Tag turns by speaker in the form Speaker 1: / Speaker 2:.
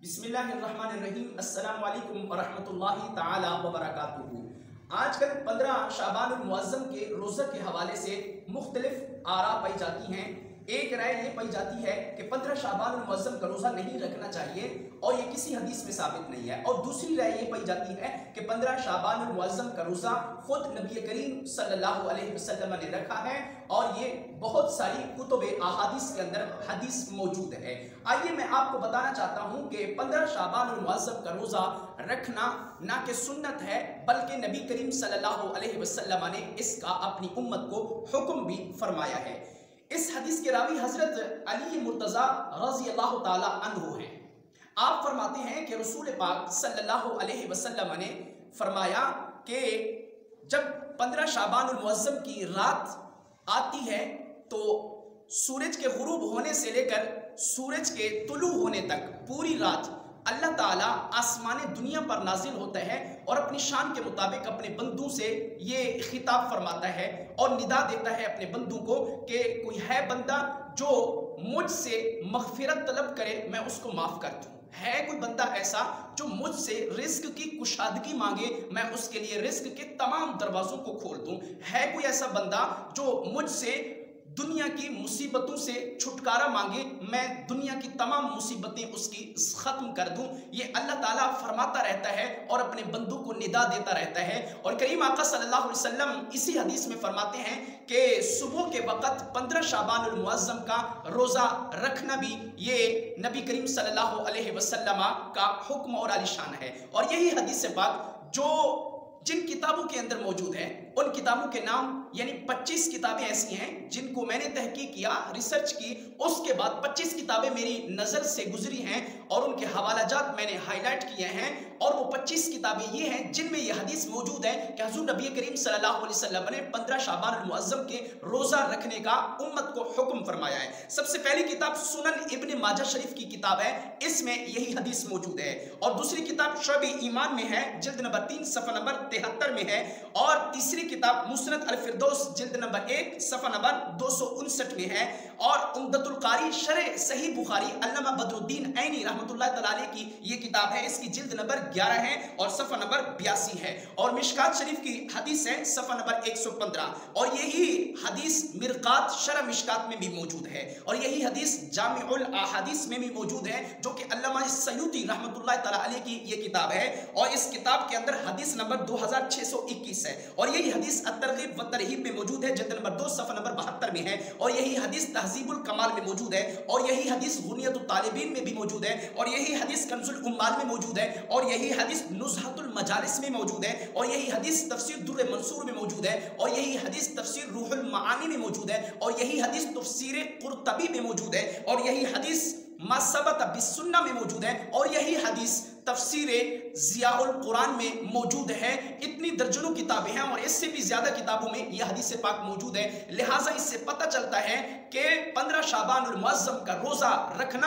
Speaker 1: بسم اللہ الرحمن الرحیم۔ السلام علیکم ورحمۃ اللہ تعالی وبرکاتہ۔ آج کل 15 شعبان المعظم کے روزہ کے حوالے سے مختلف آراء پائی جاتی ہیں۔ ایک رائے یہ پائی جاتی ہے کہ 15 شعبان المعظم کا روزہ نہیں رکھنا چاہیے اور یہ کسی حدیث میں ثابت نہیں ہے، اور دوسری رائے یہ پائی جاتی ہے کہ 15 شعبان المعظم کا روزہ خود نبی کریم صلی اللہ علیہ وسلم نے رکھا ہے اور یہ بہت ساری کتب احادیث کے اندر حدیث موجود ہے۔ آئیے میں آپ کو بتانا چاہتا ہوں کہ 15 شعبان المعظم کا روزہ رکھنا نہ کہ سنت ہے بلکہ نبی کریم صلی اللہ علیہ وسلم نے اس کا اپنی امت کو حکم بھی فرمایا ہے۔ اس حدیث کے راوی حضرت علی مرتضی رضی اللہ تعالی عنہ ہیں۔ آپ فرماتے ہیں کہ رسول پاک صلی اللہ علیہ وسلم نے فرمایا کہ جب 15 شعبان المعظم کی رات آتی ہے تو سورج کے غروب ہونے سے لے کر سورج کے طلوع ہونے تک پوری رات اللہ تعالیٰ آسمان دنیا پر نازل ہوتا ہے اور اپنی شان کے مطابق اپنے بندوں سے یہ خطاب فرماتا ہے اور ندا دیتا ہے اپنے بندوں کو کہ کوئی ہے بندہ جو مجھ سے مغفرت طلب کرے میں اس کو معاف کر دوں، ہے کوئی بندہ ایسا جو مجھ سے رزق کی کشادگی مانگے میں اس کے لیے رزق کے تمام دروازوں کو کھول دوں، ہے کوئی ایسا بندہ جو مجھ سے دنیا کی مصیبتوں سے چھٹکارا مانگے میں دنیا کی تمام مصیبتیں اس کی ختم کر دوں۔ یہ اللہ تعالیٰ فرماتا رہتا ہے اور اپنے بندوں کو ندا دیتا رہتا ہے، اور کریم آقا صلی اللہ علیہ وسلم اسی حدیث میں فرماتے ہیں کہ صبح کے وقت 15 شعبان المعظم کا روزہ رکھنا بھی یہ نبی کریم صلی اللہ علیہ وسلم کا حکم اور عالی شان ہے۔ اور یہی حدیث پاک جو جن کتابوں کے اندر موجود ہے ان کتابوں کے نام یعنی 25 کتابیں ایسی ہیں جن کو میں نے تحقیق کیا، ریسرچ کی، اس کے بعد 25 کتابیں میری نظر سے گزری ہیں اور ان کے حوالہ جات میں نے ہائی لائٹ کیے ہیں، اور وہ 25 کتابیں یہ ہیں جن میں یہ حدیث موجود ہے کہ حضور نبی کریم صلی اللہ علیہ وسلم نے 15 شعبان المعظم کے روزہ رکھنے کا امت کو حکم فرمایا ہے۔ سب سے پہلی کتاب سنن ابن ماجہ شریف کی کتاب ہے، اس میں یہی حدیث موجود ہے، اور دوسری کتاب شعب ایمان میں ہے، جلد نمبر 3 صفحہ نمبر 73 میں ہے، اور تیسری کتاب مسند الفردوس جلد نمبر 1 صفحہ نمبر 259 میں ہے، اور عمدۃ القاری شرح صحیح بخاری علامہ بدر الدین عینی رحمۃ اللہ تعالی علیہ کی یہ کتاب ہے، اس کی جلد نمبر 11 ہے اور صفحہ نمبر 82 ہے، اور مشکات شریف کی حدیث ہے صفحہ نمبر 115، اور یہی حدیث مرقات شرح مشکات میں بھی موجود ہے، اور یہی حدیث جامع الاحادیث میں بھی موجود ہے جو کہ علامہ سیوطی رحمۃ اللہ تعالی علیہ کی یہ کتاب ہے، اور اس کتاب کے اندر حدیث نمبر 2621 ہے، اور یہی حدیث الترغیب و ترہیب میں موجود ہے، جلد نمبر 2 صفحہ نمبر 72 میں ہے، اور یہی حدیث تہذیب الکمال میں موجود ہے، اور یہی حدیث غنیۃ الطالبین میں بھی موجود ہے، اور یہی حدیث کنز العمال میں موجود ہے، اور یہی حدیث نزہۃ المجالس میں موجود ہے، اور یہی حدیث تفسیر در منصور میں موجود ہے، اور یہی حدیث تفسیر روح المعانی میں موجود ہے، اور یہی حدیث تفسیر قرطبی میں موجود ہے، اور یہی حدیث ما ثبت بالسنہ میں موجود ہے، اور یہی حدیث تفسیر ضیاء القرآن میں موجود ہے۔ اتنی درجنوں کتابیں ہیں اور اس سے بھی زیادہ کتابوں میں یہ حدیث پاک موجود ہے، لہٰذا اس سے پتہ چلتا ہے کہ 15 شعبان المعظم کا روزہ رکھنا